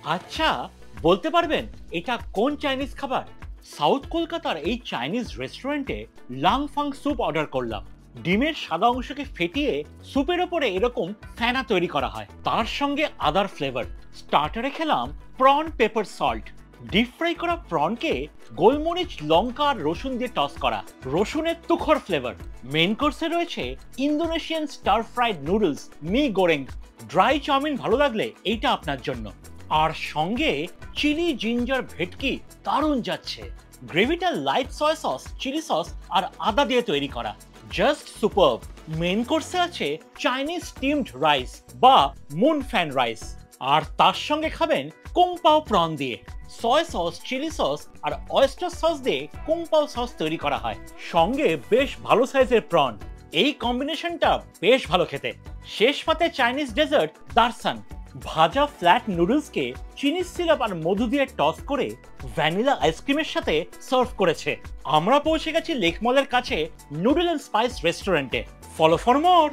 আচ্ছা, বলতে পারবেন এটা কোন চাইনিজ খাবার? সাউথ কলকাতার এই চাইনিজ রেস্টুরেন্টে লাংফাং স্যুপ অর্ডার করলাম। ডিমের সাদা অংশকে ফেটিয়ে স্যুপের ওপরে এরকম ফেনা তৈরি করা হয়, তার সঙ্গে আদার ফ্লেভার। স্টার্টারে খেলাম prawn paper salt, deep fry করা প্রনকে গোলমরিচ, লঙ্কা আর রসুন দিয়ে টস করা, রসুনের তুখর ফ্লেভার। মেন কোর্সে রয়েছে ইন্দোনেশিয়ান স্টার ফ্রাইড নুডলস, মি গোরেং। ড্রাই চাউমিন ভালো লাগলে এইটা আপনার জন্য। আর সঙ্গে চিলি জিঞ্জার ভেটকি দারুণ যাচ্ছে। গ্রেভিটা light soya sauce, chilli sauce আর আদা দিয়ে তৈরি করা, জাস্ট সুপারব। মেন কোর্সে আছে চাইনিজ স্টিমড রাইস বা মুন ফ্যান রাইস, আর তার সঙ্গে খাবেন কুং পাও প্রন দিয়ে। সয়া সস, চিলি সস আর অয়েস্টার সস দিয়ে কুং পাও সস তৈরি করা হয়, সঙ্গে বেশ ভালো সাইজের প্রন। এই কম্বিনেশনটা বেশ ভালো খেতে। শেষ পাতে চাইনিজ ডেজার্ট দারসান, ভাজা ফ্ল্যাট নুডলসকে চিনি সিরাপ আর মধু দিয়ে টস করে ভ্যানিলা আইসক্রিমের সাথে সার্ভ করেছে। আমরা পৌঁছে গেছি লেক মলের কাছে নুডল অ্যান্ড স্পাইস রেস্টুরেন্টে। Follow for more.